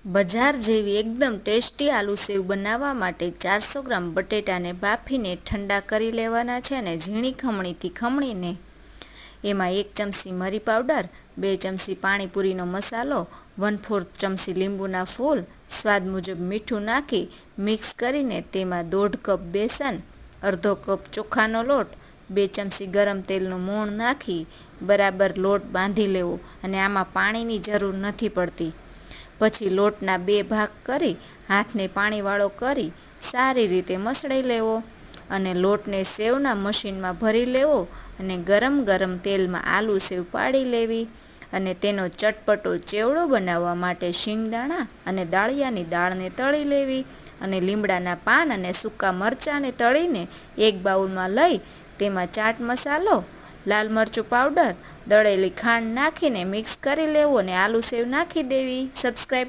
બજાર જેવી એકદમ ટેસ્ટી આલુ સેવ બનાવવા માટે 400 ગ્રામ બટેટાને બાફીને ઠંડા કરી લેવાના છે અને ઝીણી ખમણીથી ખમણીને એમાં 1 ચમચી મરી પાવડર, 2 ચમચી પાણીપુરીનો મસાલો, 1/4 ચમચી લીંબુના ફૂલ, સ્વાદ મુજબ મીઠું નાખી મિક્સ કરીને તેમાં 1/2 કપ બેસન, અડધો કપ ચોખાનો લોટ, 2 ચમચી ગરમ તેલનું મોણ નાખી બરાબર લોટ બાંધી લેવો અને આમાં પાણીની જરૂર નથી પડતી। પછી લોટના 2 ભાગ કરી હાથને પાણીવાળો કરી સારી રીતે મસળી લેવો અને લોટને સેવના મશીનમાં ભરી લેવો અને ગરમ ગરમ તેલમાં આલુ સેવ પાડી લેવી અને તેનો ચટપટો ચેવડો બનાવવા માટે શિંગદાણા અને દાળિયાની દાળને તળી લેવી અને લીમડાના પાન અને સૂકા મરચાંને તળીને એક બાઉલમાં લઈ તેમાં ચાટ મસાલો, લાલ મરચું પાવડર, દળેલી ખાંડ નાખીને મિક્સ કરી લેવું અને આલુ સેવ નાખી દેવી। સબસ્ક્રાઈબ